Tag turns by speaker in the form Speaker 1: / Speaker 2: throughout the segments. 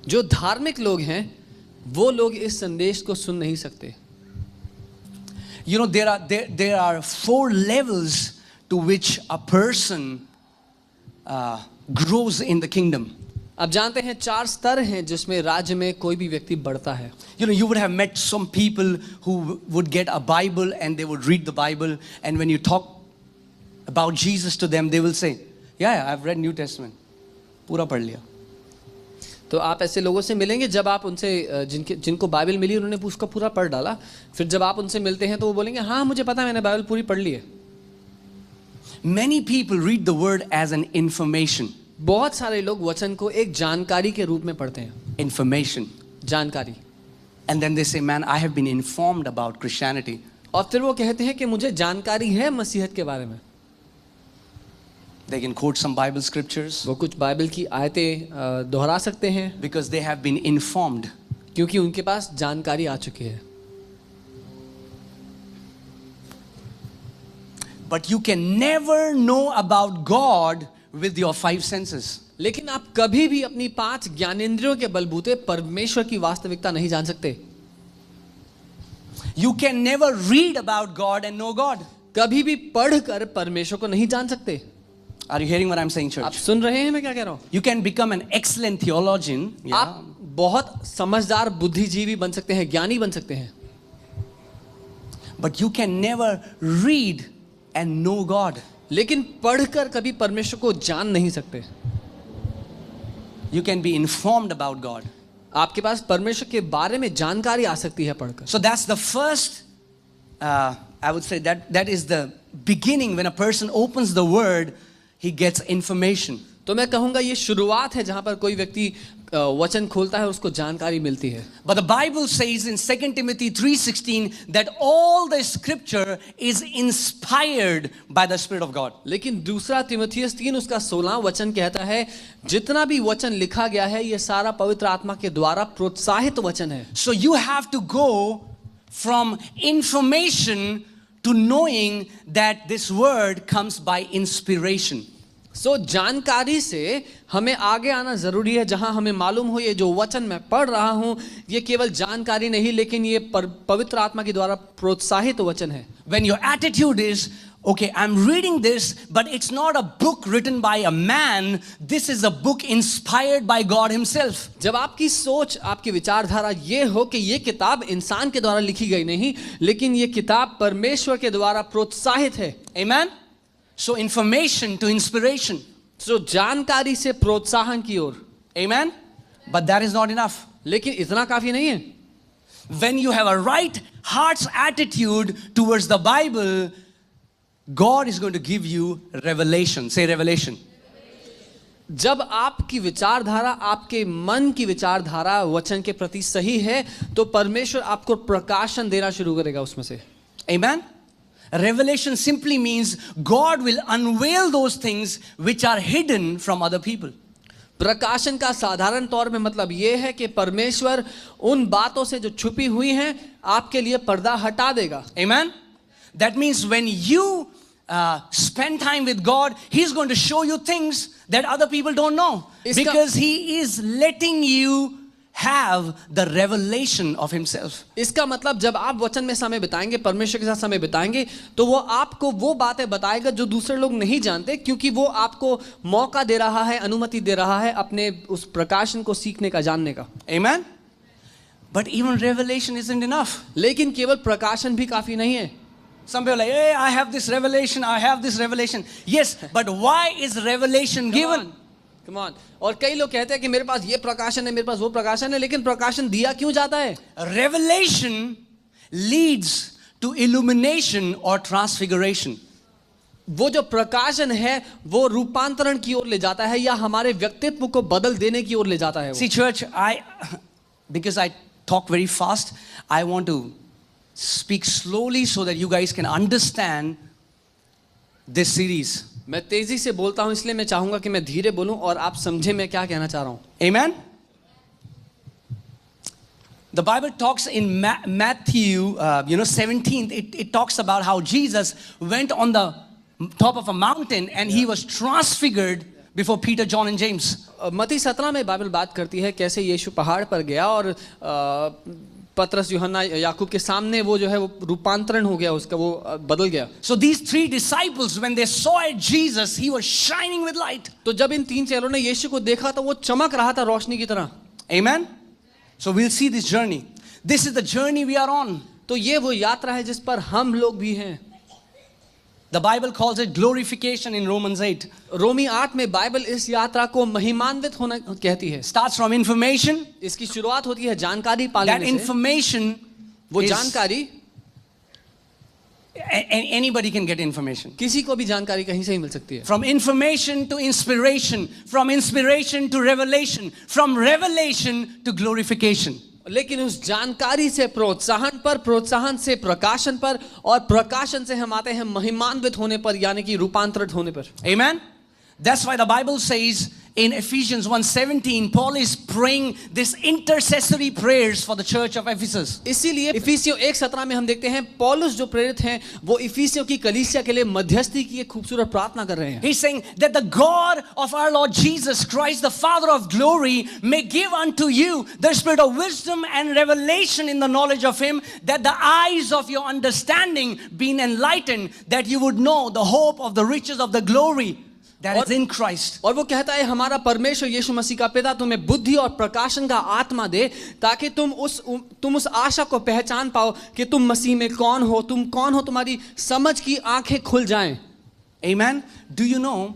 Speaker 1: जो धार्मिक लोग हैं वो लोग इस संदेश को सुन नहीं सकते.
Speaker 2: You know, there are 4 levels to which a person grows in the kingdom.
Speaker 1: अब जानते हैं 4 स्तर हैं जिसमें राज्य में कोई भी व्यक्ति बढ़ता है.
Speaker 2: You know, you would have met some people who would get a Bible and they would read the Bible, and when you talk about Jesus to them, they will say, yeah, I've read New Testament. पूरा पढ़ लिया.
Speaker 1: तो आप ऐसे लोगों से मिलेंगे जब आप उनसे जिनको बाइबल मिली उन्होंने उसका पूरा पढ़ डाला. फिर जब आप उनसे मिलते हैं तो वो बोलेंगे हाँ मुझे पता है मैंने बाइबल पूरी पढ़ ली है.
Speaker 2: Many people read the word as an information.
Speaker 1: बहुत सारे लोग वचन को एक जानकारी के रूप में पढ़ते हैं.
Speaker 2: Information.
Speaker 1: जानकारी.
Speaker 2: And then they say, man, I have been informed about Christianity.
Speaker 1: और फिर वो कहते हैं कि मुझे जानकारी है मसीहत के बारे में.
Speaker 2: They can quote some Bible scriptures.
Speaker 1: वो कुछ बाइबल की आयतें दोहरा सकते हैं.
Speaker 2: Because they have been informed.
Speaker 1: क्योंकि उनके पास जानकारी आ चुकी है.
Speaker 2: But you can never know about God with your 5 senses.
Speaker 1: लेकिन आप कभी भी अपनी 5 ज्ञानेंद्रियों के बलबूते परमेश्वर की वास्तविकता नहीं जान सकते.
Speaker 2: You can never read about God and know God.
Speaker 1: कभी भी पढ़कर परमेश्वर को नहीं जान सकते.
Speaker 2: Are you hearing what I'm saying, church?
Speaker 1: आप सुन रहे हैं मैं क्या कह रहा हूँ?
Speaker 2: You can become an excellent theologian. Yeah.
Speaker 1: आप बहुत समझदार बुद्धिजीवी बन सकते हैं, ज्ञानी बन सकते हैं.
Speaker 2: But you can never read and know God.
Speaker 1: लेकिन पढ़कर कभी परमेश्वर को जान नहीं सकते.
Speaker 2: You can be informed about God.
Speaker 1: आपके पास परमेश्वर के बारे में जानकारी आ सकती है पढ़कर.
Speaker 2: So that's the first, I would say that is the beginning. When a person opens the word, he gets information.
Speaker 1: तो मैं कहूँगा ये शुरुआत है जहाँ पर कोई व्यक्ति वचन खोलता है उसको जानकारी मिलती है.
Speaker 2: But the Bible says in 2 Timothy 3:16 that all the scripture is inspired by the Spirit of God.
Speaker 1: लेकिन दूसरा तिमुथियुस 3 उसका 16 वचन कहता है जितना भी वचन लिखा गया है ये सारा पवित्र आत्मा के द्वारा प्रोत्साहित वचन है.
Speaker 2: So you have to go from information to knowing that this word comes by inspiration.
Speaker 1: So जानकारी से हमें आगे आना जरूरी है जहां हमें मालूम हो ये जो वचन मैं पढ़ रहा हूं ये केवल जानकारी नहीं लेकिन ये पवित्र आत्मा के द्वारा प्रोत्साहित वचन है.
Speaker 2: When your attitude is, okay, I'm reading this, but it's not a book written by a man, this is a book inspired by God himself.
Speaker 1: जब आपकी सोच आपकी विचारधारा ये हो कि ये किताब इंसान के द्वारा लिखी गई नहीं लेकिन ये किताब परमेश्वर के द्वारा प्रोत्साहित है.
Speaker 2: Amen? So information to inspiration.
Speaker 1: So जानकारी से प्रोत्साहन की ओर.
Speaker 2: Amen? But that is not enough.
Speaker 1: लेकिन इतना काफी नहीं है.
Speaker 2: When you have a right heart's attitude towards the Bible, God is going to give you revelation. Say revelation.
Speaker 1: जब आपकी विचारधारा आपके मन की विचारधारा वचन के प्रति सही है तो परमेश्वर आपको प्रकाशन देना शुरू करेगा उसमें से.
Speaker 2: Amen? Revelation simply means God will unveil those things which are hidden from other people.
Speaker 1: प्रकाशन का साधारण तौर में मतलब ये है कि परमेश्वर उन बातों से जो छुपी हुई हैं आपके लिए पर्दा हटा देगा.
Speaker 2: Amen? That means when you spend time with God, He's going to show you things that other people don't know. Because He is letting you have the revelation of Himself.
Speaker 1: इसका मतलब जब आप वचन में समय बिताएंगे परमेश्वर के साथ समय बिताएंगे तो वो आपको वो बातें बताएगा जो दूसरे लोग नहीं जानते क्योंकि वो आपको मौका दे रहा है अनुमति दे रहा है अपने उस प्रकाशन को सीखने का जानने का.
Speaker 2: Amen? But even revelation isn't enough.
Speaker 1: लेकिन केवल प्रकाशन भी काफी नहीं है.
Speaker 2: Some people are like, hey, I have this revelation, I have this revelation. Yes, but why is revelation given?
Speaker 1: Come on. और कई लोग कहते हैं कि मेरे पास ये प्रकाशन है मेरे पास वो प्रकाशन है लेकिन प्रकाशन दिया क्यों जाता है?
Speaker 2: Revelation leads to illumination or transfiguration.
Speaker 1: वो जो प्रकाशन है वो रूपांतरण की ओर ले जाता है या हमारे व्यक्तित्व को बदल देने की ओर ले जाता है.
Speaker 2: See church, because I talk very fast, I want to speak slowly so that you guys can understand this series.
Speaker 1: मैं तेजी से बोलता हूं इसलिए मैं चाहूंगा कि मैं धीरे बोलूं और आप समझे मैं क्या कहना चाह रहा हूं.
Speaker 2: Amen? The Bible talks in Matthew 17th, it talks about how Jesus went on the top of a mountain and He was transfigured before Peter, John, and James.
Speaker 1: मत्ती 17 में बाइबल बात करती है कैसे यीशु पहाड़ पर गया और पतरस, यूहन्ना, याकूब के सामने वो जो है वो रूपांतरण हो गया, उसका वो बदल गया.
Speaker 2: So these three disciples, when they saw Jesus, he was shining with light.
Speaker 1: तो जब इन तीन चेलों ने यीशु को देखा तो वो चमक रहा था रोशनी की तरह.
Speaker 2: Amen. So we'll see this journey. This is the journey we are on.
Speaker 1: तो ये वो यात्रा है जिस पर हम लोग भी हैं.
Speaker 2: The Bible calls it glorification in Romans 8.
Speaker 1: रोमी 8 में बाइबल इस यात्रा को महिमान्वित होना कहती है.
Speaker 2: Starts from information.
Speaker 1: इसकी शुरुआत होती है जानकारी पाने
Speaker 2: That
Speaker 1: से.
Speaker 2: information,
Speaker 1: वो
Speaker 2: is-
Speaker 1: जानकारी,
Speaker 2: anybody can get information.
Speaker 1: किसी को भी जानकारी कहीं से ही मिल सकती है.
Speaker 2: From information to inspiration, from inspiration to revelation, from revelation to glorification.
Speaker 1: लेकिन उस जानकारी से प्रोत्साहन पर, प्रोत्साहन से प्रकाशन पर, और प्रकाशन से हम आते हैं महिमान्वित होने पर, यानी कि रूपांतरित होने पर.
Speaker 2: Amen. That's why the Bible says in Ephesians 1:17, Paul is praying this intercessory prayers for the church of Ephesus.
Speaker 1: इसीलिए इफिसियों 1:17 में हम देखते हैं पौलुस जो प्रेरित हैं वो इफिसियों की कलीसिया के लिए मध्यस्थी की एक खूबसूरत प्रार्थना कर रहे हैं.
Speaker 2: He's saying that the God of our Lord Jesus Christ, the Father of glory, may give unto you the spirit of wisdom and revelation in the knowledge of Him, that the eyes of your understanding being enlightened, that you would know the hope of the riches of the glory that is in Christ.
Speaker 1: और वो कहता है हमारा परमेश्वर यीशु मसीह का पिता तुम्हें बुद्धि और प्रकाशन का आत्मा दे ताकि तुम उस आशा को पहचान पाओ कि तुम मसीह में कौन हो, तुम कौन हो, तुम्हारी समझ की आंखें खुल जाएं.
Speaker 2: Amen. Do you know,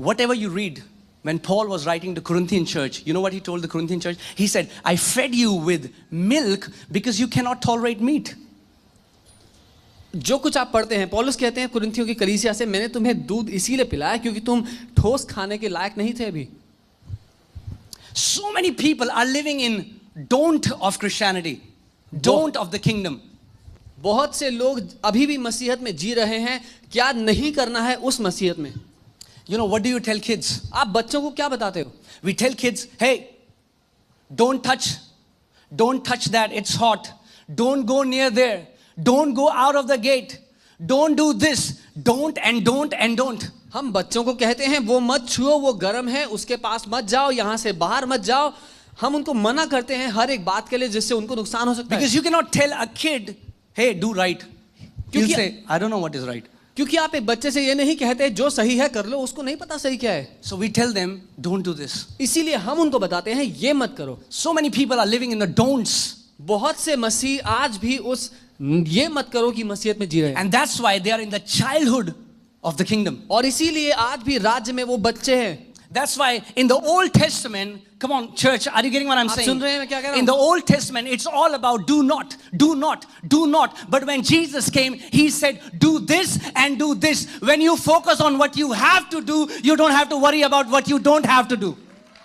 Speaker 2: whatever you read, when Paul was writing to the Corinthian church, you know what he told the Corinthian church? He said, I fed you with milk because you cannot tolerate meat.
Speaker 1: जो कुछ आप पढ़ते हैं, पौलुस कहते हैं कुरिन्थियों की कलीसिया से, मैंने तुम्हें दूध इसीलिए पिलाया क्योंकि तुम ठोस खाने के लायक नहीं थे अभी.
Speaker 2: So many people are living in don't of Christianity, don't of the kingdom.
Speaker 1: बहुत से लोग अभी भी मसीहत में जी रहे हैं, क्या नहीं करना है उस मसीहत में.
Speaker 2: You know, what do you tell kids?
Speaker 1: आप बच्चों को क्या बताते हो?
Speaker 2: We tell kids, hey, don't touch that, it's hot. Don't go near there. Don't go out of the gate. Don't do this. Don't and don't and don't.
Speaker 1: हम बच्चों को कहते हैं वो मत छुओ, वो गर्म है, उसके पास मत जाओ, यहाँ से बाहर मत जाओ. हम उनको मना करते हैं हर एक बात के लिए जिससे उनको नुकसान हो सकता है.
Speaker 2: Because you cannot tell a kid, hey, do right. He'll
Speaker 1: क्योंकि-
Speaker 2: say, I don't know what is right.
Speaker 1: क्योंकि आप एक बच्चे से ये नहीं कहते जो सही है कर लो, उसको नहीं पता सही क्या है.
Speaker 2: So we tell them, don't do this.
Speaker 1: इसीलिए हम उनको बताते हैं ये मत करो.
Speaker 2: So many people are living in the don'ts.
Speaker 1: बहुत से मसीह आज भी उस ये मत करो की मसीहत में जी रहे हैं.
Speaker 2: And that's why they are in the childhood of the kingdom.
Speaker 1: और इसीलिए आज भी राज्य में वो बच्चे हैं.
Speaker 2: That's why in the Old Testament, come on, church, are you getting what I'm
Speaker 1: आप
Speaker 2: saying?
Speaker 1: सुन रहे हैं मैं क्या कह रहा हूं?
Speaker 2: In the Old Testament, it's all about do not, do not, do not. But when Jesus came, He said, do this and do this. When you focus on what you have to do, you don't have to worry about what you don't have to do.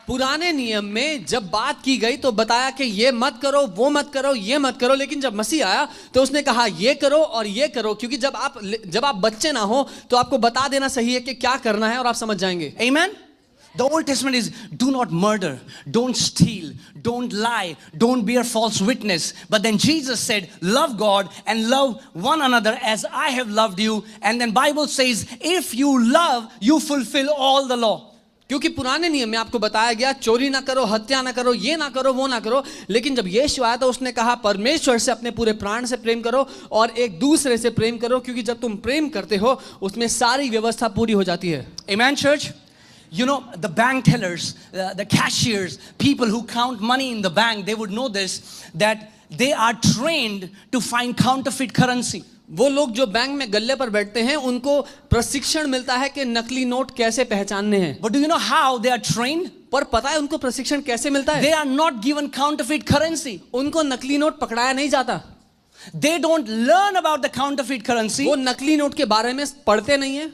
Speaker 1: पुराने नियम में जब बात की गई तो बताया कि ये मत करो, वो मत करो, ये मत करो. लेकिन जब मसीह आया तो उसने कहा ये करो और ये करो, क्योंकि जब आप बच्चे ना हो तो आपको बता देना सही है कि क्या करना है और आप समझ जाएंगे.
Speaker 2: Amen? The Old Testament is do not murder, don't steal, don't lie, don't bear false witness. But then Jesus said, love God and love one another as I have loved you. And then Bible says, if you love, you fulfill all the law.
Speaker 1: क्योंकि पुराने नियम में आपको बताया गया चोरी ना करो, हत्या ना करो, ये ना करो, वो ना करो. लेकिन जब यीशु आया तो उसने कहा परमेश्वर से अपने पूरे प्राण से प्रेम करो और एक दूसरे से प्रेम करो, क्योंकि जब तुम प्रेम करते हो उसमें सारी व्यवस्था पूरी हो जाती है.
Speaker 2: Amen, church? You know, the bank tellers, the cashiers, people who count money in the bank, they would know this, that they are trained to find counterfeit currency.
Speaker 1: वो लोग जो बैंक में गल्ले पर बैठते हैं उनको प्रशिक्षण मिलता है कि नकली नोट कैसे पहचानने हैं.
Speaker 2: But do you know how they are trained?
Speaker 1: पर पता है उनको प्रशिक्षण कैसे मिलता है?
Speaker 2: They are not given counterfeit currency.
Speaker 1: उनको नकली नोट पकड़ाया नहीं जाता.
Speaker 2: They don't learn about the counterfeit currency.
Speaker 1: वो नकली नोट के बारे में पढ़ते नहीं है.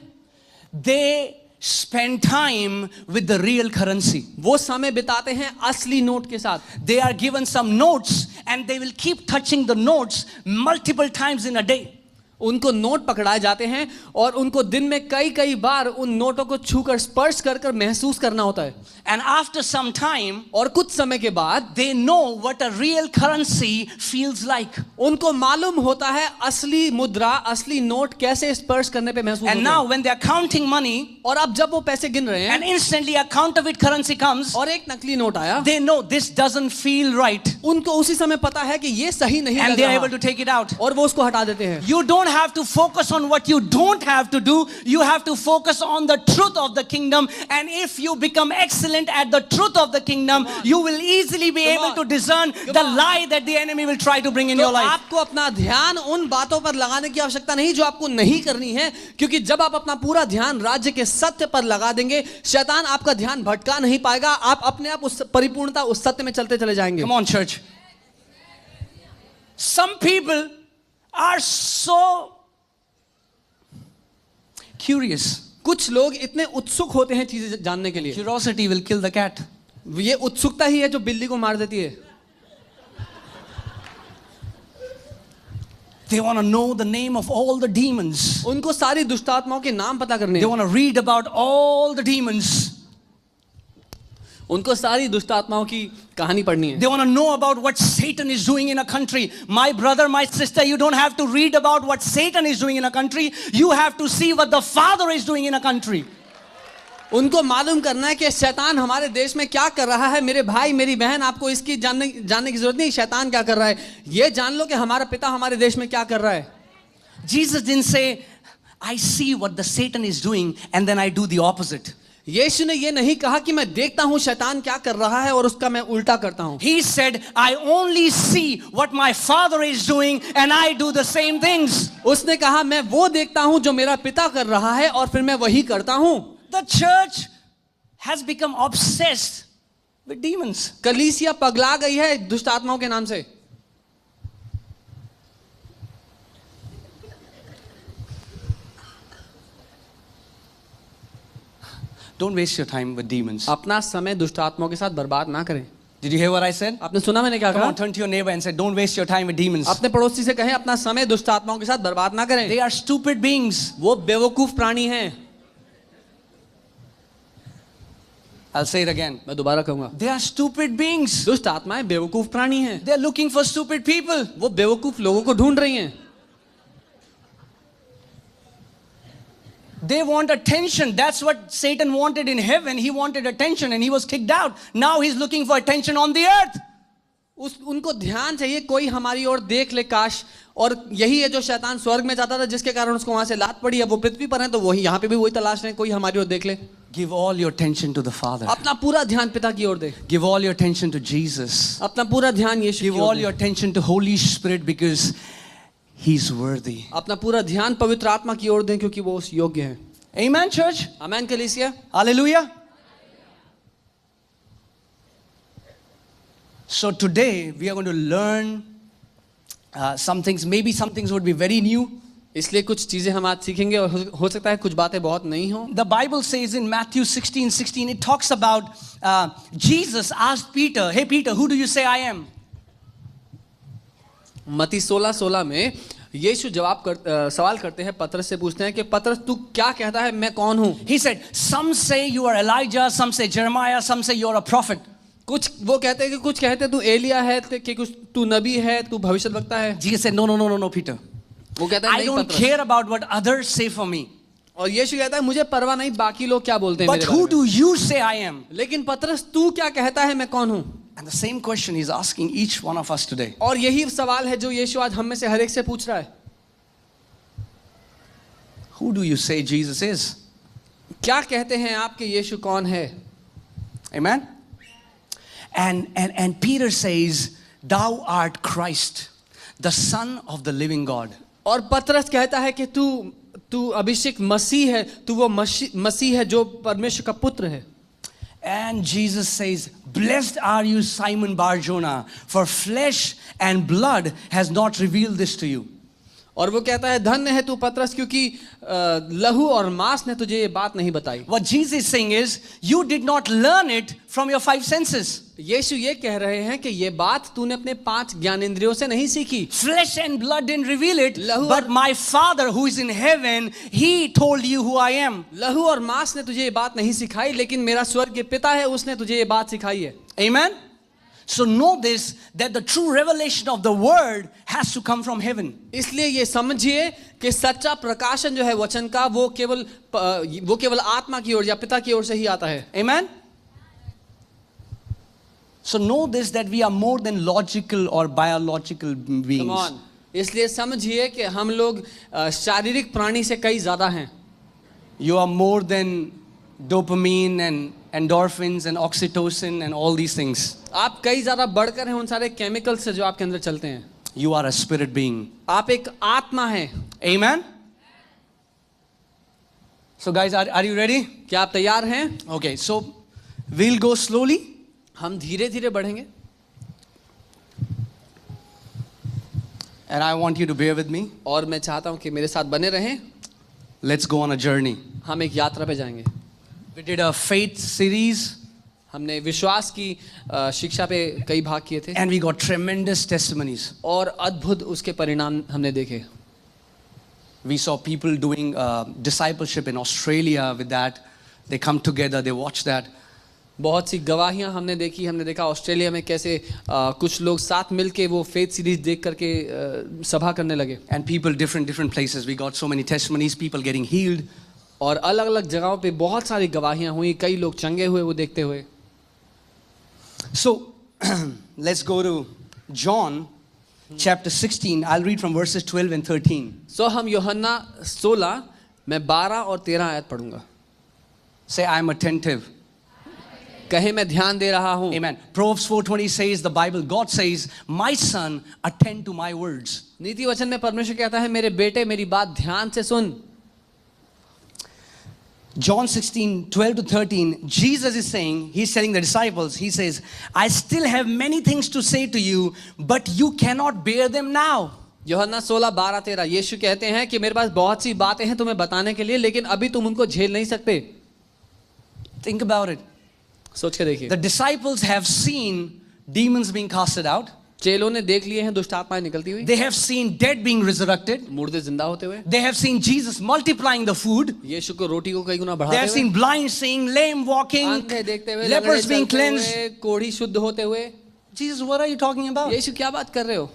Speaker 2: They spend time with the real currency.
Speaker 1: वो समय बिताते हैं असली नोट के साथ.
Speaker 2: They are given some notes and they will keep touching the notes multiple times in a day.
Speaker 1: उनको नोट पकड़ाए जाते हैं और उनको दिन में कई कई बार उन नोटों को छूकर स्पर्श कर कर महसूस करना होता है।
Speaker 2: And after some time,
Speaker 1: और कुछ समय के बाद
Speaker 2: they know what a real currency feels like.
Speaker 1: उनको मालूम होता है असली मुद्रा, असली नोट कैसे स्पर्श करने पे महसूस
Speaker 2: And
Speaker 1: होते
Speaker 2: now
Speaker 1: हैं।
Speaker 2: when they are counting money
Speaker 1: और अब जब वो पैसे गिन रहे हैं
Speaker 2: and instantly a counterfeit currency comes,
Speaker 1: और एक नकली नोट आया,
Speaker 2: they know this doesn't feel right
Speaker 1: उनको उसी समय पता है कि ये सही नहीं
Speaker 2: and
Speaker 1: लग
Speaker 2: they are
Speaker 1: रहा,
Speaker 2: able to take it out.
Speaker 1: और वो उसको हटा देते हैं।
Speaker 2: You don't have to focus on what you don't have to do. You have to focus on the truth of the kingdom. And if you become excellent at the truth of the kingdom, you will easily be able to discern the lie that the enemy will try to bring in
Speaker 1: तो
Speaker 2: your life.
Speaker 1: आपको अपना ध्यान उन बातों पर लगाने की आवश्यकता नहीं जो आपको नहीं करनी है, क्योंकि जब आप अपना पूरा ध्यान राज्य के सत्य पर लगा देंगे, शैतान आपका ध्यान भटका नहीं पाएगा। आप अपने आप उस परिपूर्णता, उस सत्य में चलते चले जाएंगे।
Speaker 2: Come on, church. Some people are so curious.
Speaker 1: कुछ लोग इतने उत्सुक होते हैं चीजें जानने के लिए।
Speaker 2: Curiosity will kill the cat.
Speaker 1: ये उत्सुकता ही है जो बिल्ली को मार देती है।
Speaker 2: They want to know the name of all the demons.
Speaker 1: उनको सारी दुष्ट आत्माओं के नाम पता करने
Speaker 2: They
Speaker 1: हैं।
Speaker 2: want to read about all the demons.
Speaker 1: उनको सारी दुष्ट आत्माओं की कहानी पढ़नी है।
Speaker 2: They want to know about what Satan is doing in a country. My brother, my sister, you don't have to read about what Satan is doing in a country. You have to see what the Father is doing in a country.
Speaker 1: उनको मालूम करना है कि शैतान हमारे देश में क्या कर रहा है। मेरे भाई, मेरी बहन, आपको इसकी जानने की जरूरत नहीं, शैतान क्या कर रहा है। ये जान लो कि हमारा पिता हमारे देश में क्या कर रहा है।
Speaker 2: Jesus didn't say, I see what the Satan is doing and then I do the opposite.
Speaker 1: यीशु ने ये नहीं कहा कि मैं देखता हूं शैतान क्या कर रहा है और उसका मैं उल्टा करता हूं।
Speaker 2: He said, I only see what my Father is doing and I do the same things.
Speaker 1: उसने कहा मैं वो देखता हूं जो मेरा पिता कर रहा है और फिर मैं वही करता हूं।
Speaker 2: The church has become obsessed with demons.
Speaker 1: कलीसिया पगला गई है दुष्ट आत्माओं के नाम से।
Speaker 2: Don't waste your time with demons.
Speaker 1: अपना समय दुष्ट आत्माओं के साथ बर्बाद ना करें।
Speaker 2: Did you hear what I said?
Speaker 1: आपने सुना मैंने क्या
Speaker 2: Come
Speaker 1: कहा?
Speaker 2: on, turn to your neighbor and say, don't waste your time with demons.
Speaker 1: अपने पड़ोसी से कहें अपना समय दुष्ट आत्माओं के साथ बर्बाद ना करें।
Speaker 2: They are stupid beings.
Speaker 1: वो बेवकूफ प्राणी हैं।
Speaker 2: I'll say it again.
Speaker 1: मैं दोबारा कहूंगा,
Speaker 2: They are stupid beings.
Speaker 1: दुष्ट आत्माएं बेवकूफ प्राणी हैं।
Speaker 2: They are looking for stupid people.
Speaker 1: वो बेवकूफ लोगों को ढूंढ रही हैं।
Speaker 2: They want attention. That's what Satan wanted in heaven. He wanted attention and he was kicked out. Now he's looking for attention on the earth.
Speaker 1: उनको ध्यान चाहिए, कोई हमारी ओर देख ले काश। और यही है जो शैतान स्वर्ग में जाता था, जिसके कारण उसको वहां से लात पड़ी। अब वो पृथ्वी पर है तो वही यहाँ पे भी वही तलाश रहे हैं, कोई हमारी ओर देख ले।
Speaker 2: Give all your attention to the Father.
Speaker 1: अपना पूरा ध्यान पिता की ओर दे।
Speaker 2: Give all your attention to Jesus.
Speaker 1: अपना पूरा ध्यान यीशु
Speaker 2: Give
Speaker 1: की
Speaker 2: all
Speaker 1: ore they.
Speaker 2: your attention to Holy Spirit because He's worthy.
Speaker 1: अपना पूरा ध्यान पवित्र आत्मा की ओर दें क्योंकि वो उस योग्य है।
Speaker 2: Amen, church?
Speaker 1: आमेन कलीसिया।
Speaker 2: Hallelujah. So today we are going to learn some things. Maybe some things would be very new.
Speaker 1: इसलिए कुछ चीजें हम आज सीखेंगे और हो सकता है कुछ बातें बहुत नई हो।
Speaker 2: The Bible says in Matthew 16:16, it talks about Jesus asked Peter, "Hey Peter, who do you say I am?"
Speaker 1: मत्ती 16:16 में यीशु सवाल करते हैं, पतरस से पूछते हैं कि पतरस तू क्या कहता है, मैं कौन हूं?
Speaker 2: He said, "Some say you are Elijah, some say Jeremiah, some say you are a prophet."
Speaker 1: कुछ वो कहते हैं कि कुछ कहते हैं तू एलिया है, कि कुछ तू नबी है, तू भविष्यद्वक्ता है।
Speaker 2: Jesus said, "No, Peter.
Speaker 1: वो कहता है
Speaker 2: I
Speaker 1: नहीं
Speaker 2: don't
Speaker 1: पतरस।
Speaker 2: care about what others say for me.
Speaker 1: और यीशु कहता है मुझे परवाह नहीं बाकी लोग क्या बोलते हैं
Speaker 2: But
Speaker 1: मेरे
Speaker 2: who
Speaker 1: बारे में।
Speaker 2: do you say I am?"
Speaker 1: लेकिन पतरस तू क्या कहता है, मैं कौन हूं?
Speaker 2: And the same question he's asking each one of us today.
Speaker 1: और यही सवाल है जो यीशु आज हम में से हर एक से पूछ रहा है।
Speaker 2: Who do you say Jesus is?
Speaker 1: क्या कहते हैं आप कि यीशु कौन है?
Speaker 2: Amen? And Peter says, "Thou art Christ, the Son of the living God."
Speaker 1: और पतरस कहता है कि तू अभिषेक मसीह है, तू वो मसीह है जो परमेश्वर का पुत्र है।
Speaker 2: And Jesus says, "Blessed are you, Simon Bar-Jonah, for flesh and blood has not revealed this to you."
Speaker 1: और वो कहता है धन्य है तू पतरस, क्योंकि लहू और मांस ने तुझे ये बात नहीं बताई.
Speaker 2: What Jesus is saying is, you did not learn it from your five senses.
Speaker 1: यीशु ये कह रहे हैं कि ये बात तूने अपने 5 ज्ञानेंद्रियों से नहीं सीखी.
Speaker 2: Flesh and blood didn't reveal it,
Speaker 1: लहू
Speaker 2: but my Father who is in heaven, He told you who I am.
Speaker 1: लहू और मांस ने तुझे ये बात नहीं सिखाई, लेकिन मेरा स्वर्गीय पिता है, उसने तुझे ये बात सिखाई है.
Speaker 2: Amen? So know this, that the true revelation of the word has to come from heaven.
Speaker 1: इसलिए ये समझिए कि सच्चा प्रकाशन जो है वचन का वो केवल आत्मा की ओर या पिता की ओर से ही आता है.
Speaker 2: Amen? So know this, that we are more than logical or biological beings.
Speaker 1: Come on. इसलिए समझिए कि हम लोग शारीरिक प्राणी से कई ज्यादा हैं.
Speaker 2: You are more than dopamine and endorphins and oxytocin and all these things.
Speaker 1: आप कई ज्यादा बढ़कर हैं उन सारे केमिकल से जो आपके अंदर चलते हैं.
Speaker 2: You are a spirit being.
Speaker 1: आप एक आत्मा हैं.
Speaker 2: Amen? So guys, are you ready?
Speaker 1: क्या आप तैयार हैं?
Speaker 2: Okay, so we'll go slowly.
Speaker 1: हम धीरे धीरे बढ़ेंगे.
Speaker 2: And I want you to bear with me.
Speaker 1: और मैं चाहता हूं कि मेरे साथ बने रहें.
Speaker 2: Let's go on a journey.
Speaker 1: हम एक यात्रा पे जाएंगे.
Speaker 2: We did a faith series
Speaker 1: हमने विश्वास की शिक्षा पे कई भाग किए थे
Speaker 2: and we got tremendous testimonies.
Speaker 1: और अद्भुत उसके परिणाम हमने देखे.
Speaker 2: We saw people doing discipleship in Australia with that. They come together, they watch that.
Speaker 1: बहुत सी गवाहियां हमने देखी. हमने देखा ऑस्ट्रेलिया में कैसे कुछ लोग साथ मिलके वो फेथ सीरीज देख करके सभा करने लगे.
Speaker 2: And people different places. We got so many testimonies, people getting healed.
Speaker 1: और अलग अलग जगहों पे बहुत सारी गवाहियां हुई. कई लोग चंगे हुए वो देखते हुए.
Speaker 2: So let's go to John chapter 16. I'll read from verses 12 and 13.
Speaker 1: So हम यूहन्ना 16 मैं 12 और 13 आयत पढ़ूंगा.
Speaker 2: Say, I'm attentive.
Speaker 1: कहे मैं ध्यान दे रहा हूं.
Speaker 2: Amen. Proverbs 4:20 says, the Bible, God says, my son, attend to my words.
Speaker 1: नीति वचन में परमेश्वर कहता है मेरे बेटे मेरी बात ध्यान से सुन.
Speaker 2: John 16:12 to 13, Jesus is saying, he's telling the disciples, he says, I still have many things to say to you, but you cannot bear them now.
Speaker 1: यूहन्ना 16 12 13 यीशु कहते हैं कि मेरे पास बहुत सी बातें हैं तुम्हें बताने के लिए, लेकिन अभी तुम उनको झेल नहीं सकते.
Speaker 2: Think about it.
Speaker 1: सोच के देखिए.
Speaker 2: The disciples have seen demons being casted out.
Speaker 1: चेलों ने देख लिए हैं दुष्ट आत्माएं निकलती हुई.
Speaker 2: They have seen dead being resurrected.
Speaker 1: मुर्दे जिंदा होते हुए.
Speaker 2: They have seen Jesus multiplying the food.
Speaker 1: यीशु को रोटी को कई गुना
Speaker 2: They
Speaker 1: बढ़ाते
Speaker 2: have
Speaker 1: हुए.
Speaker 2: seen blind seeing, lame walking,
Speaker 1: अंधे देखते हुए,
Speaker 2: lepers
Speaker 1: लंगड़े
Speaker 2: being
Speaker 1: चलते
Speaker 2: cleansed.
Speaker 1: हुए, कोढ़ी शुद्ध होते हुए.
Speaker 2: Jesus, what are you talking about?
Speaker 1: यीशु क्या बात कर रहे हो?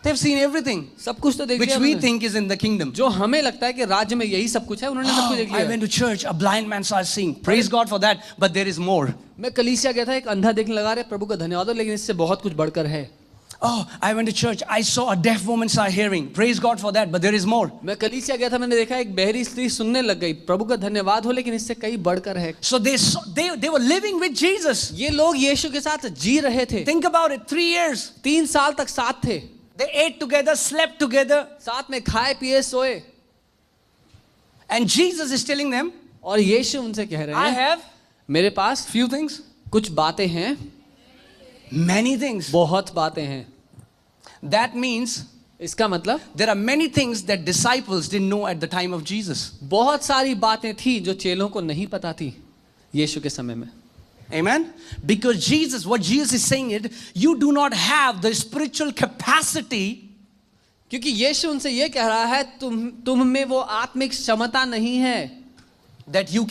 Speaker 2: They've seen everything,
Speaker 1: सब कुछ तो देख
Speaker 2: which
Speaker 1: लिया
Speaker 2: we
Speaker 1: उन्होंने.
Speaker 2: think is in the kingdom.
Speaker 1: जो हमें लगता है कि राज्य में यही सब कुछ है, उन्होंने सब कुछ देख
Speaker 2: I
Speaker 1: लिया.
Speaker 2: went to church, a blind man started seeing. Praise God for that, but there is more.
Speaker 1: मैं कलीसिया गया था, एक अंधा देखने लगा. रहे प्रभु का धन्यवाद हो, लेकिन इससे बहुत कुछ बढ़कर है.
Speaker 2: Oh, I went to church, I saw a deaf woman start hearing. Praise God for that, but there is more.
Speaker 1: मैं कलीसिया गया था, मैंने देखा एक बहरी स्त्री सुनने लग गई. प्रभु का धन्यवाद हो, लेकिन इससे कई बढ़कर है.
Speaker 2: So they were living with Jesus.
Speaker 1: ये लोग यीशु के साथ जी रहे थे.
Speaker 2: Think about it, 3 years.
Speaker 1: 3 साल तक साथ थे.
Speaker 2: They ate together, slept together.
Speaker 1: साथ में खाए पिए सोए.
Speaker 2: And Jesus is telling them,
Speaker 1: और यीशु उनसे कह रहे
Speaker 2: I
Speaker 1: हैं
Speaker 2: have
Speaker 1: मेरे पास
Speaker 2: few things,
Speaker 1: कुछ बातें हैं.
Speaker 2: many things.
Speaker 1: बहुत बातें हैं.
Speaker 2: That means
Speaker 1: इसका मतलब
Speaker 2: there are many things that disciples didn't know at the time of Jesus.
Speaker 1: बहुत सारी बातें थी जो चेलों को नहीं पता थी यीशु के समय में.
Speaker 2: Amen? Because Jesus, what Jesus is saying is, you do not have the spiritual capacity.
Speaker 1: क्योंकि यीशु उनसे ये कह रहा है तुम में वो आत्मिक क्षमता नहीं है
Speaker 2: That you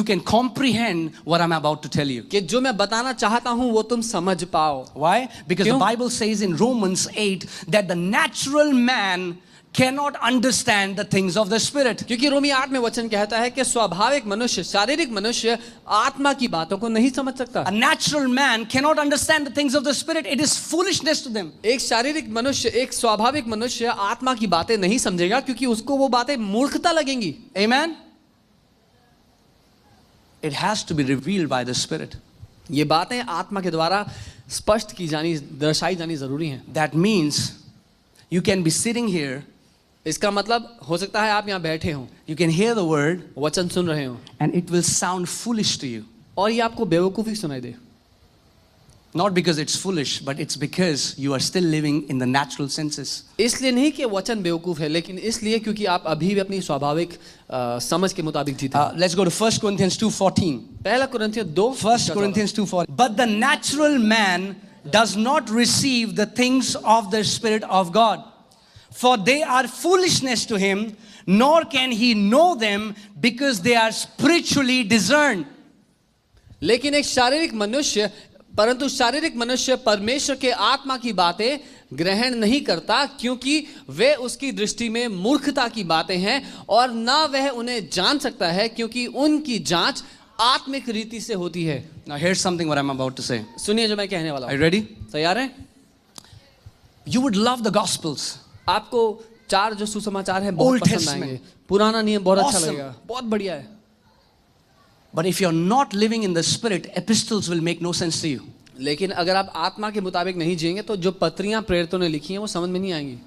Speaker 2: can comprehend what I'm about to tell you.
Speaker 1: कि जो मैं बताना चाहता हूं वो तुम समझ पाओ.
Speaker 2: Why? Because the
Speaker 1: क्यों?
Speaker 2: Bible says in Romans 8 that the natural man cannot understand the things of the spirit.
Speaker 1: क्योंकि रोमी 8 में वचन कहता है कि स्वाभाविक मनुष्य शारीरिक मनुष्य आत्मा की बातों को नहीं समझ सकता.
Speaker 2: A natural man cannot understand the things of the spirit. It is foolishness to them.
Speaker 1: एक शारीरिक मनुष्य एक स्वाभाविक मनुष्य आत्मा की बातें नहीं समझेगा क्योंकि उसको वो बातें मूर्खता लगेंगी.
Speaker 2: Amen? It has to be revealed by the spirit.
Speaker 1: ये बातें आत्मा के द्वारा स्पष्ट की जानी दर्शाई जानी जरूरी हैं.
Speaker 2: That means you can be sitting here.
Speaker 1: इसका मतलब हो सकता है आप यहाँ बैठे हो,
Speaker 2: You can hear the word
Speaker 1: वचन सुन रहे हो
Speaker 2: and it will sound foolish to you.
Speaker 1: और ये आपको बेवकूफी सुनाई दे.
Speaker 2: Not because it's foolish, but it's because you are still living in the natural senses.
Speaker 1: इसलिए नहीं कि वचन बेवकूफ है, लेकिन इसलिए क्योंकि आप अभी भी अपनी स्वाभाविक समझ के मुताबिक जीते हैं।
Speaker 2: Let's go to 1 Corinthians 2:14.
Speaker 1: पहला कुरिन्थियों 2
Speaker 2: 1 Corinthians 2:14. But the natural man does not receive the things of the Spirit of God, for they are foolishness to him, nor can he know them because they are spiritually discerned.
Speaker 1: लेकिन एक शारीरिक मनुष्य परंतु शारीरिक मनुष्य परमेश्वर के आत्मा की बातें ग्रहण नहीं करता, क्योंकि वे उसकी दृष्टि में मूर्खता की बातें हैं और ना वह उन्हें जान सकता है, क्योंकि उनकी जांच आत्मिक रीति से होती है।
Speaker 2: Now here's something what I'm about to say.
Speaker 1: सुनिए जो मैं कहने वाला
Speaker 2: Are
Speaker 1: हूं।
Speaker 2: you ready?
Speaker 1: तैयार हैं?
Speaker 2: You would love the Gospels.
Speaker 1: आपको चार जो सुसमाचार हैं बहुत
Speaker 2: Old
Speaker 1: पसंद
Speaker 2: Testament.
Speaker 1: आएंगे। पुराना नियम बहुत अच्छा
Speaker 2: Awesome.
Speaker 1: लगेगा, बहुत बढ़िया है।
Speaker 2: But if you're not living in the Spirit, epistles will make no sense to you.
Speaker 1: लेकिन अगर आप आत्मा के मुताबिक नहीं जिएंगे तो जो पत्रियां प्रेरितों ने लिखी हैं वो समझ में नहीं आएंगी।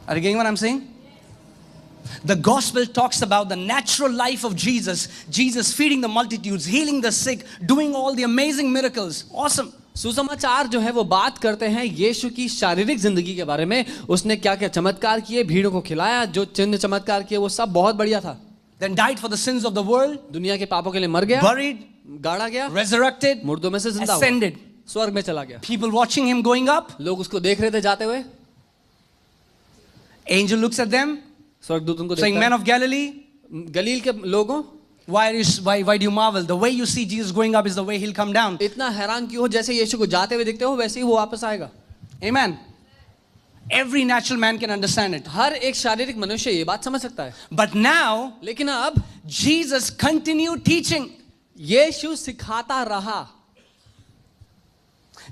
Speaker 2: Are you getting what I'm saying? The gospel talks about the natural life of Jesus. Jesus feeding the multitudes, healing the sick, doing all the amazing miracles. Awesome.
Speaker 1: सुसमाचार जो है वो बात करते हैं यीशु की शारीरिक जिंदगी के बारे में। उसने क्या क्या चमत्कार किए, भीड़ों को खिलाया, जो चिन्ह चमत्कार किए वो सब बहुत बढ़िया था।
Speaker 2: Then died for the sins of the world,
Speaker 1: दुनिया के पापों के लिए मर गया,
Speaker 2: buried,
Speaker 1: गाड़ा गया,
Speaker 2: resurrected,
Speaker 1: मुर्दों में से जिंदा हुआ,
Speaker 2: ascended.
Speaker 1: स्वर्ग में चला गया।
Speaker 2: People watching him going up.
Speaker 1: लोग उसको देख रहे थे जाते हुए।
Speaker 2: Angel looks at them,
Speaker 1: स्वर्गदूत उनको
Speaker 2: saying,
Speaker 1: देखता
Speaker 2: "Men
Speaker 1: है।
Speaker 2: of Galilee,
Speaker 1: गलील के लोगों,
Speaker 2: why do you marvel? The way you see Jesus going up is the way he'll come down."
Speaker 1: इतना हैरान क्यों हो? जैसे यीशु को जाते हुए देखते हो वैसे ही वो वापस आएगा।
Speaker 2: Amen. Every natural man can understand it.
Speaker 1: हर एक शारीरिक मनुष्य ये बात समझ सकता है।
Speaker 2: But now,
Speaker 1: लेकिन अब
Speaker 2: Jesus continued teaching.
Speaker 1: यीशु सिखाता रहा।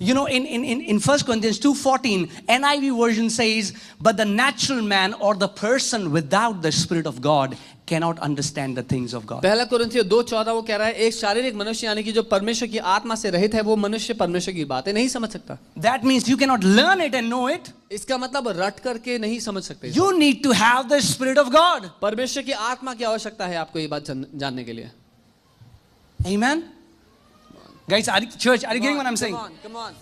Speaker 2: You know, in 1 Corinthians 2:14, NIV version says, "But the natural man or the person without the Spirit of God cannot understand the things of God."
Speaker 1: पहला कुरिन्थियों 2:14 वो कह रहा है एक शारीरिक मनुष्य यानी कि जो परमेश्वर की आत्मा से रहित है वो मनुष्य परमेश्वर की बातें नहीं समझ सकता।
Speaker 2: That means you cannot learn it and know it.
Speaker 1: इसका मतलब रट करके नहीं समझ सकते।
Speaker 2: You need to have the Spirit of God.
Speaker 1: परमेश्वर की आत्मा की आवश्यकता है आपको ये बात जानने के लिए।
Speaker 2: Amen. Guys, church, are you getting what I'm saying?
Speaker 1: Come on.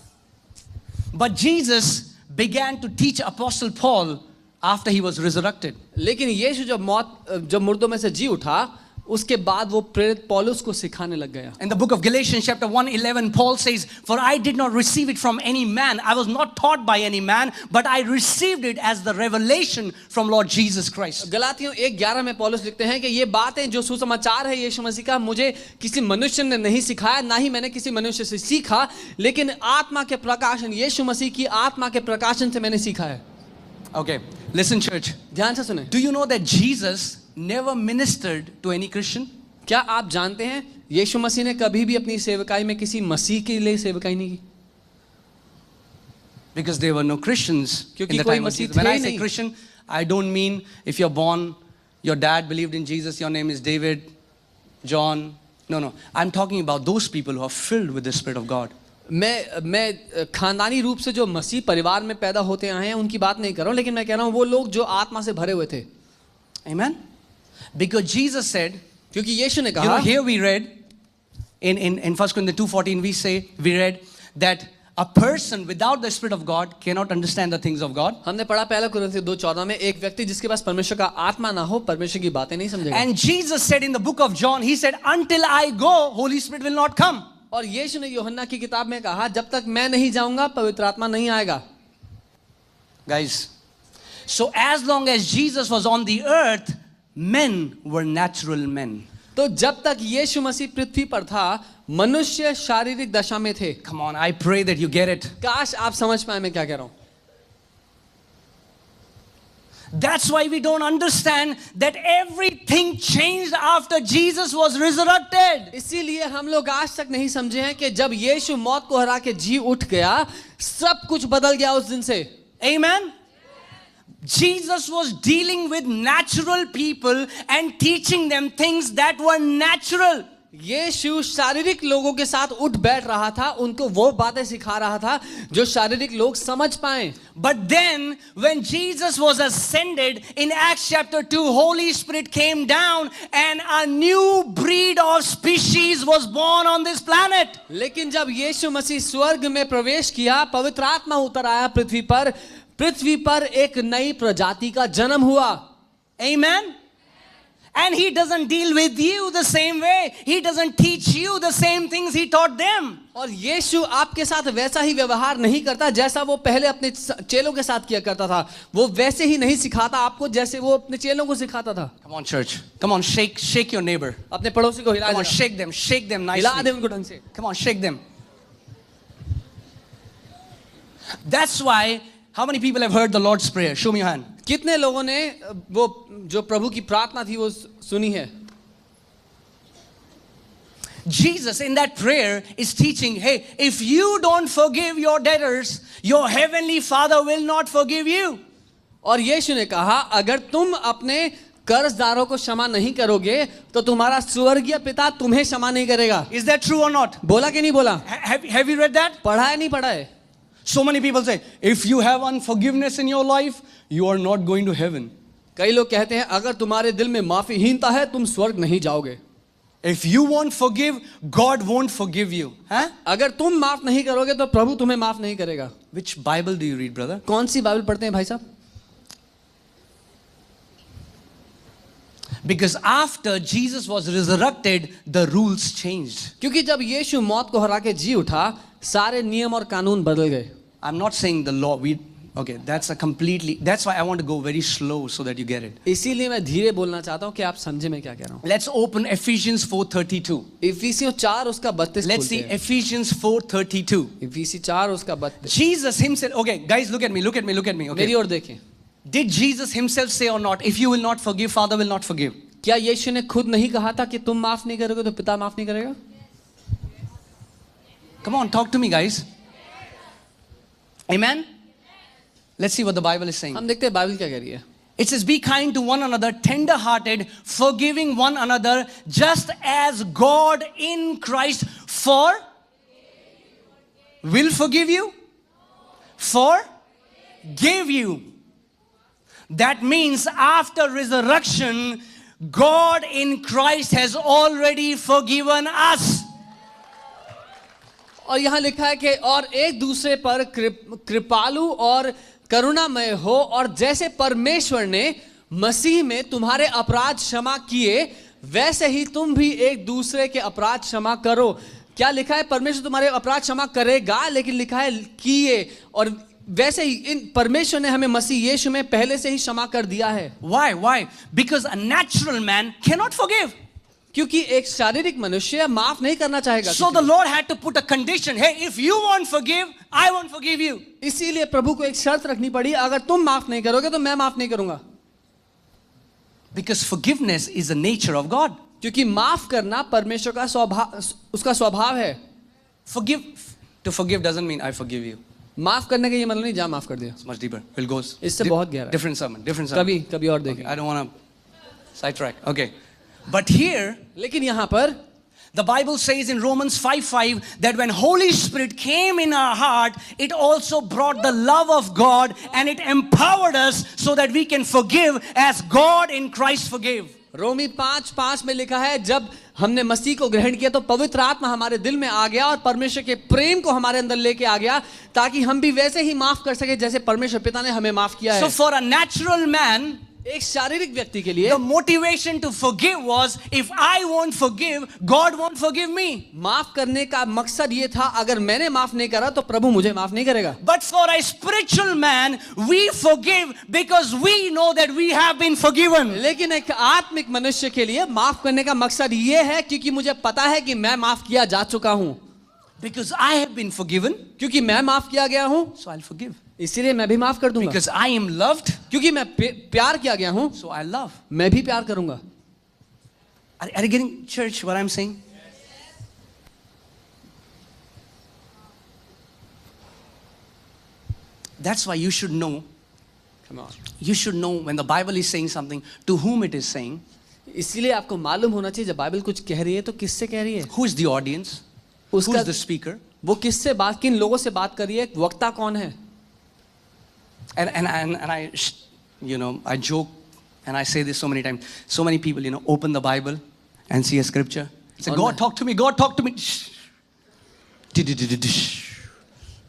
Speaker 2: But Jesus began to teach Apostle Paul after he was resurrected.
Speaker 1: लेकिन यीशु जब मुर्दों में से जी उठा उसके बाद वो प्रेरित पौलुस को सिखाने लग गया।
Speaker 2: In the book of Galatians chapter 1:11, Paul says, "For I did not receive it from any man. I was not taught by any man, but I received it as the revelation from Lord Jesus Christ."
Speaker 1: गलातियों 1:11 में पौलुस लिखते हैं कि ये बातें जो सुसमाचार है यीशु मसीह का मुझे किसी मनुष्य ने नहीं सिखाया, ना ही मैंने किसी मनुष्य से सीखा, लेकिन आत्मा के प्रकाशन यीशु मसीह की आत्मा के प्रकाशन से मैंने सीखा है।
Speaker 2: Okay, listen church.
Speaker 1: ध्यान से सुने।
Speaker 2: Do you know that Jesus never ministered to any Christian?
Speaker 1: क्या आप जानते हैं यीशु मसीह ने कभी भी अपनी सेवकाई में किसी मसीह के लिए सेवकाई नहीं की?
Speaker 2: Because there were no Christians in
Speaker 1: क्योंकि
Speaker 2: the
Speaker 1: कोई
Speaker 2: time of
Speaker 1: Masih
Speaker 2: Jesus. When
Speaker 1: थे
Speaker 2: I say
Speaker 1: नहीं।
Speaker 2: Christian, I don't mean if you're born, your dad believed in Jesus, your name is David, John. No. I'm talking about those people who are filled with the Spirit of God.
Speaker 1: मैं खानदानी रूप से जो मसीह परिवार में पैदा होते आए हैं उनकी बात नहीं कर रहा हूं, लेकिन मैं कह रहा हूं वो लोग जो आत्मा से भरे हुए थे।
Speaker 2: Amen? Because Jesus said,
Speaker 1: क्योंकि यीशु ने
Speaker 2: you know,
Speaker 1: कहा,
Speaker 2: here we read, in 1 Corinthians 2:14 we read that a person without the Spirit of God cannot understand the things of God.
Speaker 1: हमने पढ़ा पहला कुरिन्थियों 2:14 में एक व्यक्ति जिसके पास परमेश्वर का आत्मा ना हो परमेश्वर की बातें नहीं समझेगा।
Speaker 2: And Jesus said in the book of John, he said, "Until I go, Holy Spirit will not come."
Speaker 1: और यीशु ने यूहन्ना की किताब में कहा जब तक मैं नहीं जाऊंगा पवित्र आत्मा नहीं आएगा।
Speaker 2: Guys, so as long as Jesus was on the earth, men were natural men.
Speaker 1: तो जब तक यीशु मसीह पृथ्वी पर था मनुष्य शारीरिक दशा में थे।
Speaker 2: Come on, I pray that you get it.
Speaker 1: काश आप समझ पाए मैं क्या कह रहा हूं।
Speaker 2: That's why we don't understand that everything changed after Jesus was resurrected.
Speaker 1: इसीलिए हम लोग आज तक नहीं समझे हैं कि जब यीशु मौत को हरा के जी उठ गया सब कुछ बदल गया उस दिन से।
Speaker 2: Amen? Jesus was dealing with natural people and teaching them things that were natural.
Speaker 1: यीशु शारीरिक लोगों के साथ उठ बैठ रहा था, उनको वो बातें सिखा रहा था जो शारीरिक लोग समझ पाए.
Speaker 2: But then, when Jesus was ascended in Acts chapter 2, Holy Spirit came down and a new breed of species was born on this planet.
Speaker 1: लेकिन जब यीशु मसीह स्वर्ग में प्रवेश किया, पवित्र आत्मा उतर आया पृथ्वी पर एक नई प्रजाति का जन्म हुआ.
Speaker 2: Amen. And he doesn't deal with you the same way. He doesn't teach you the same things he taught them.
Speaker 1: और यीशु आपके साथ वैसा ही व्यवहार नहीं करता जैसा वो पहले अपने चेलों के साथ किया करता था. वो वैसे ही नहीं सिखाता आपको जैसे वो अपने चेलों को सिखाता था.
Speaker 2: Come on, church. Come on, shake your neighbor.
Speaker 1: अपने पड़ोसी को हिला
Speaker 2: Come on,
Speaker 1: they.
Speaker 2: shake them
Speaker 1: हिला दे
Speaker 2: nicely.
Speaker 1: उनको ढंग से.
Speaker 2: Come on, shake them. That's why, how many people have heard the Lord's Prayer? Show me your hand.
Speaker 1: कितने लोगों ने वो जो प्रभु की प्रार्थना थी वो सुनी है?
Speaker 2: Jesus in that prayer is teaching, hey, if you don't forgive your debtors, your heavenly Father will not forgive you.
Speaker 1: और यीशु ने कहा, अगर तुम अपने कर्जदारों को क्षमा नहीं करोगे तो तुम्हारा स्वर्गीय पिता तुम्हें क्षमा नहीं करेगा.
Speaker 2: Is that true or not?
Speaker 1: बोला कि नहीं बोला?
Speaker 2: Have you read that?
Speaker 1: पढ़ा है नहीं पढ़ा है?
Speaker 2: So many people say, if you have unforgiveness in your life, you are not going to heaven.
Speaker 1: कई लोग कहते हैं अगर तुम्हारे दिल में माफीहीनता है तुम स्वर्ग नहीं जाओगे.
Speaker 2: If you won't forgive, God won't forgive you. Huh?
Speaker 1: अगर तुम माफ नहीं करोगे तो प्रभु तुम्हें माफ नहीं करेगा.
Speaker 2: Which Bible do you read, brother?
Speaker 1: कौन सी बाइबल पढ़ते हैं भाई साहब?
Speaker 2: Because after Jesus was resurrected, the rules changed.
Speaker 1: क्योंकि जब यीशु मौत को हरा के जी उठा, सारे नियम और कानून बदल गए.
Speaker 2: I'm not saying the law. Okay, that's why I want to go very slow so that you get it.
Speaker 1: इसीलिए मैं धीरे बोलना चाहता हूँ कि आप समझे मैं क्या कह रहा हूँ.
Speaker 2: Let's open Ephesians 4:32.
Speaker 1: इफिसियों 4 उसका 32
Speaker 2: Let's see
Speaker 1: खोलते हैं.
Speaker 2: Ephesians 4:32.
Speaker 1: इफिसी 4 उसका 32.
Speaker 2: Jesus himself, okay, guys, look at me.
Speaker 1: मेरी
Speaker 2: Okay.
Speaker 1: ओर देखें.
Speaker 2: Did Jesus himself say or not, if you will not forgive, Father will not forgive?
Speaker 1: क्या यीशु ने खुद नहीं कहा था कि तुम माफ नहीं करोगे तो पिता माफ नहीं करेगा?
Speaker 2: Come on, talk to me, guys. Amen? Let's see what the Bible is saying.
Speaker 1: हम देखते हैं बाइबल क्या कह रही है.
Speaker 2: It says, be kind to one another, tender-hearted, forgiving one another, just as God in Christ will forgive you. Forgive you. That means after resurrection, God in Christ has already forgiven us.
Speaker 1: और यहाँ लिखा है कि और एक दूसरे पर कृपालु और करुणामय हो, और जैसे परमेश्वर ने मसीह में तुम्हारे अपराध क्षमा किए वैसे ही तुम भी एक दूसरे के अपराध क्षमा करो. क्या लिखा है? परमेश्वर तुम्हारे अपराध क्षमा करेगा, लेकिन लिखा है किए. और वैसे ही इन परमेश्वर ने हमें मसीह यीशु में पहले से ही क्षमा कर दिया है.
Speaker 2: Why? Because a natural man cannot forgive.
Speaker 1: क्योंकि एक शारीरिक मनुष्य माफ नहीं करना चाहेगा.
Speaker 2: So the Lord had to put a condition. Hey, if you won't forgive, I won't forgive you.
Speaker 1: इसीलिए प्रभु को एक शर्त रखनी पड़ी, अगर तुम माफ नहीं करोगे तो मैं माफ नहीं करूंगा.
Speaker 2: Because forgiveness is the nature of God.
Speaker 1: क्योंकि माफ करना परमेश्वर का उसका स्वभाव है.
Speaker 2: To forgive doesn't mean I forgive you.
Speaker 1: माफ करने का ये मतलब नहीं जा माफ कर दिया.
Speaker 2: It's much deeper. We'll go.
Speaker 1: इससे बहुत गहरा.
Speaker 2: Different sermon.
Speaker 1: कभी और देखें.
Speaker 2: Okay, I don't want to sidetrack. Okay. But here,
Speaker 1: लेकिन यहाँ पर
Speaker 2: the Bible says in Romans 5:5 that when Holy Spirit came in our heart, it also brought the love of God and it empowered us so that we can forgive as God in Christ forgave.
Speaker 1: रोमी 5:5 में लिखा है, जब हमने मसीह को ग्रहण किया तो पवित्र आत्मा हमारे दिल में आ गया और परमेश्वर के प्रेम को हमारे अंदर लेके आ गया, ताकि हम भी वैसे ही माफ कर सके जैसे परमेश्वर पिता ने हमें माफ किया है.
Speaker 2: So for a natural man,
Speaker 1: एक शारीरिक व्यक्ति के लिए
Speaker 2: the motivation to forgive was, if I won't forgive, God won't forgive me.
Speaker 1: माफ करने का मकसद ये था, अगर मैंने माफ नहीं करा तो प्रभु मुझे माफ नहीं करेगा.
Speaker 2: But for a spiritual man, we forgive because we know that we have been forgiven.
Speaker 1: लेकिन एक आत्मिक मनुष्य के लिए माफ करने का मकसद ये है क्योंकि मुझे पता है कि मैं माफ किया जा चुका हूं.
Speaker 2: Because I have been forgiven,
Speaker 1: क्योंकि मैं माफ किया गया हूं,
Speaker 2: so I'll forgive.
Speaker 1: इसीलिए मैं भी माफ कर दूंगा.
Speaker 2: Because I am loved,
Speaker 1: क्योंकि मैं प्यार किया गया हूं,
Speaker 2: so I love.
Speaker 1: मैं भी प्यार करूंगा.
Speaker 2: Are you getting, church, what I'm saying? That's why you should know.
Speaker 1: Come on.
Speaker 2: You should know when the Bible is saying something, to whom it is saying.
Speaker 1: इसीलिए आपको मालूम होना चाहिए जब बाइबल कुछ कह रही है तो किससे कह रही है,
Speaker 2: Who is the audience? Who
Speaker 1: उसका
Speaker 2: is the speaker?
Speaker 1: वो किससे बात, किन लोगों से बात कर रही है, वक्ता कौन है.
Speaker 2: And I, you know, I joke and I say this so many times. So many people, you know, open the Bible and see a scripture. Say,
Speaker 1: और
Speaker 2: God,
Speaker 1: मैं-
Speaker 2: talk to me. God, talk to me.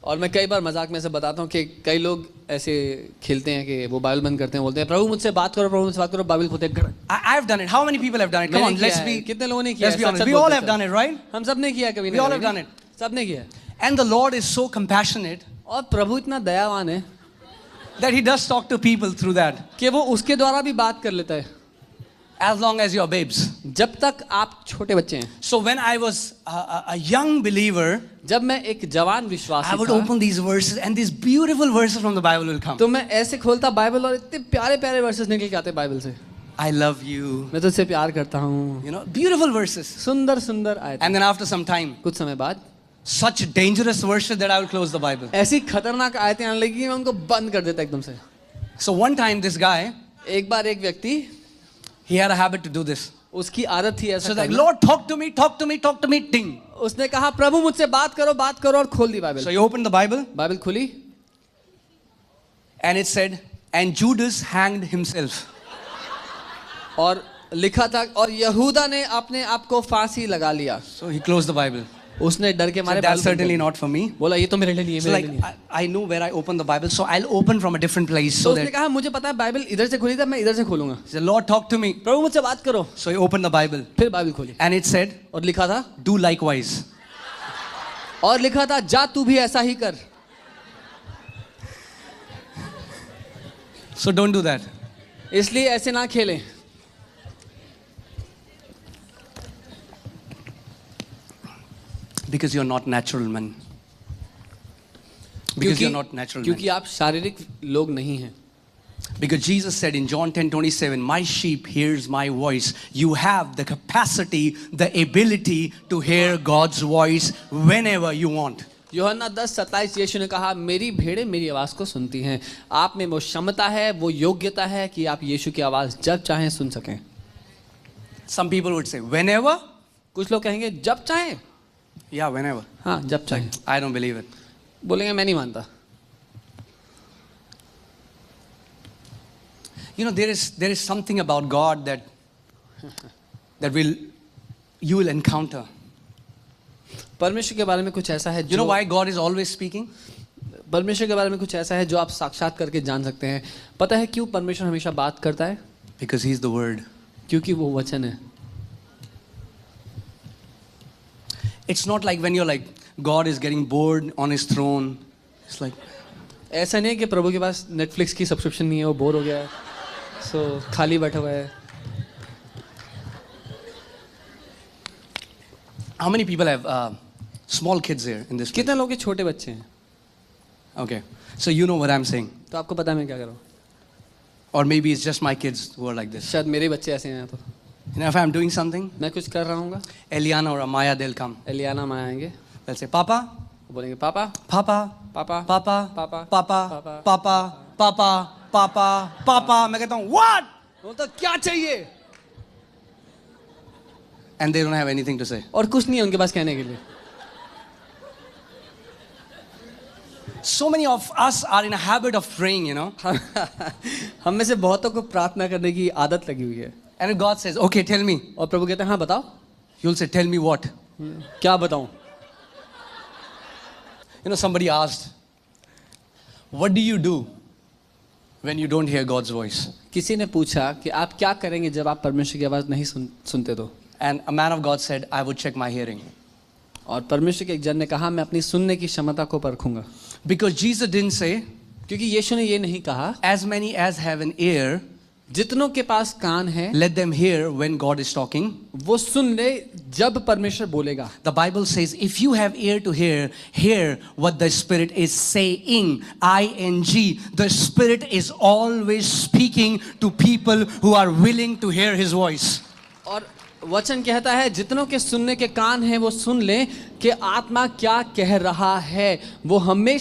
Speaker 1: और मैं कई बार मजाक में से बताता हूँ कि कई लोग ऐसे खेलते हैं कि वो बाइबल बंद करते हैं, बोलते हैं प्रभु मुझसे बात करो, प्रभु मुझसे बात करो, बाइबल खोलते हैं.
Speaker 2: I've done it. How many people have done it? Come
Speaker 1: मैंने
Speaker 2: on,
Speaker 1: किया
Speaker 2: let's
Speaker 1: है.
Speaker 2: be.
Speaker 1: कितने लोगों ने किया
Speaker 2: Let's
Speaker 1: है?
Speaker 2: be honest.
Speaker 1: सच-सच
Speaker 2: We all
Speaker 1: बोलते
Speaker 2: have
Speaker 1: हैं
Speaker 2: done it, right?
Speaker 1: हम सब ने किया है कभी
Speaker 2: We
Speaker 1: ना
Speaker 2: all
Speaker 1: कभी.
Speaker 2: have done it.
Speaker 1: सब ने किया है.
Speaker 2: And the Lord is so compassionate
Speaker 1: और प्रभु इतना दयावान है
Speaker 2: that He does talk to people through that.
Speaker 1: कि वो उसके द्वारा भी बात कर लेता है,
Speaker 2: As long as you're babes.
Speaker 1: जब तक आप छोटे बच्चे हैं.
Speaker 2: So when I was a young believer,
Speaker 1: जब मैं एक जवान
Speaker 2: I
Speaker 1: विश्वासी
Speaker 2: would
Speaker 1: था
Speaker 2: open these verses and these beautiful verses from the Bible will come.
Speaker 1: तो मैं ऐसे खोलता बाइबल और इतने प्यारे प्यारे वर्सेस निकल के आते बाइबल से.
Speaker 2: I love you.
Speaker 1: मैं तुझसे प्यार करता हूँ,
Speaker 2: You know, beautiful verses.
Speaker 1: सुंदर सुंदर आयत.
Speaker 2: And then after some time,
Speaker 1: कुछ समय बाद
Speaker 2: such dangerous verses that I will close the Bible.
Speaker 1: ऐसी खतरनाक आयतें आने लगी कि मैं उनको बंद कर देता एकदम से.
Speaker 2: So one time this guy,
Speaker 1: एक बार एक व्यक्ति,
Speaker 2: he had a habit to do this.
Speaker 1: उसकी आदत थी ऐसा
Speaker 2: So like,
Speaker 1: करना.
Speaker 2: Lord, talk to me, talk to me, talk to me, ding.
Speaker 1: उसने कहा प्रभु मुझसे बात करो और खोल दी
Speaker 2: So
Speaker 1: Bible.
Speaker 2: he opened the Bible
Speaker 1: Bible खुली
Speaker 2: and it said, and Judas hanged himself.
Speaker 1: और लिखा था और यहूदा ने अपने आप को फांसी लगा लिया.
Speaker 2: So he closed the Bible.
Speaker 1: उसने डर के
Speaker 2: So
Speaker 1: मारे
Speaker 2: that's
Speaker 1: बाइबल बंद कर
Speaker 2: certainly
Speaker 1: the.
Speaker 2: not for me.
Speaker 1: बोला ये तो मेरे लिए नहीं है,
Speaker 2: So
Speaker 1: मेरे
Speaker 2: like,
Speaker 1: लिए नहीं है.
Speaker 2: I know where I open the Bible, so I'll open from a different place
Speaker 1: तो
Speaker 2: so
Speaker 1: उसने
Speaker 2: that,
Speaker 1: कहा मुझे पता है बाइबल इधर से खुली था, मैं इधर से खोलूंगा.
Speaker 2: he said, Lord, talk to me.
Speaker 1: प्रभु मुझसे बात करो.
Speaker 2: So he opened the Bible
Speaker 1: फिर बाइबल खोली
Speaker 2: and it said,
Speaker 1: और लिखा था
Speaker 2: do likewise.
Speaker 1: और लिखा था जा तू भी ऐसा ही कर.
Speaker 2: So don't do that.
Speaker 1: इसलिए ऐसे ना खेलें.
Speaker 2: Because you're not natural man. Because you're not natural man.
Speaker 1: क्योंकि आप शारीरिक लोग नहीं हैं.
Speaker 2: Because Jesus said in John 10:27, my sheep hears my voice. You have the capacity, the ability to hear God's voice whenever you want.
Speaker 1: यूहन्ना 10:27 यीशु ने कहा मेरी भेड़ें मेरी आवाज को सुनती हैं. आप में वो क्षमता है, वो योग्यता है कि आप यीशु की आवाज जब चाहें सुन सकें.
Speaker 2: Some people would say, whenever?
Speaker 1: कुछ लोग कहेंगे जब चाहें.
Speaker 2: Yeah, whenever.
Speaker 1: हाँ जब चाहें.
Speaker 2: I don't believe it.
Speaker 1: बोलेंगे मैं नहीं मानता.
Speaker 2: You know, there is something about God that you will encounter.
Speaker 1: परमेश्वर के बारे में कुछ ऐसा है
Speaker 2: You know
Speaker 1: जो
Speaker 2: why God is always speaking?
Speaker 1: परमेश्वर के बारे में कुछ ऐसा है जो आप साक्षात करके जान सकते हैं. पता है क्यों परमेश्वर हमेशा बात करता है?
Speaker 2: Because He's the Word.
Speaker 1: क्योंकि वो वचन है.
Speaker 2: It's not like when you're like, God is getting bored on His throne. It's like,
Speaker 1: ऐसा नहीं है कि प्रभु के पास नेटफ्लिक्स की सब्सक्रिप्शन नहीं है, वो बोर हो गया है, सो खाली बैठा हुआ है.
Speaker 2: how many people have small kids here in this place?
Speaker 1: कितने लोग के छोटे बच्चे हैं?
Speaker 2: Okay, so you know what I'm saying.
Speaker 1: तो आपको पता है मैं क्या कर रहा हूँ.
Speaker 2: Or maybe it's just my kids who are like this.
Speaker 1: शायद मेरे बच्चे ऐसे हैं. तो
Speaker 2: You know, if I'm doing something,
Speaker 1: मैं कुछ कर रहा हूँ,
Speaker 2: Eliana or Amaya, they'll come.
Speaker 1: एलियाना माँ आएंगे,
Speaker 2: They'll say, Papa,
Speaker 1: वो बोलेंगे पापा
Speaker 2: Papa,
Speaker 1: पापा
Speaker 2: Papa,
Speaker 1: Papa,
Speaker 2: Papa,
Speaker 1: Papa,
Speaker 2: Papa, Papa, Papa, Papa. मैं कहता हूँ, what?
Speaker 1: वो तो क्या चाहिए.
Speaker 2: And they don't have anything to say.
Speaker 1: और कुछ नहीं है उनके पास कहने के लिए.
Speaker 2: So many of us are in a habit of praying, you know.
Speaker 1: हम में से बहुतों को प्रार्थना करने की आदत लगी हुई है.
Speaker 2: And if God says, okay, tell me,
Speaker 1: और प्रभु कहते हैं हाँ बताओ.
Speaker 2: you'll say, tell me what?
Speaker 1: क्या बताऊं.
Speaker 2: You know, somebody asked, what do you do when you don't hear God's voice?
Speaker 1: किसी ने पूछा कि आप क्या करेंगे जब आप परमेश्वर की आवाज नहीं सुनते तो.
Speaker 2: And a man of God said, I would check my hearing.
Speaker 1: और परमेश्वर के एक जन ने कहा मैं अपनी सुनने की क्षमता को परखूंगा.
Speaker 2: Because Jesus didn't say,
Speaker 1: क्योंकि यीशु ने ये नहीं कहा
Speaker 2: as many as have an ear,
Speaker 1: जितनों के पास कान है
Speaker 2: let them hear when God is talking.
Speaker 1: वो सुन ले जब परमेश्वर बोलेगा.
Speaker 2: The Bible says, if you have ear to hear what the Spirit is saying. I-N-G. The Spirit is always speaking to people who are willing to hear His voice.
Speaker 1: और वचन कहता है जितनों के सुनने के कान हैं वो सुन लें कि आत्मा क्या कह रहा है. वो हमेशा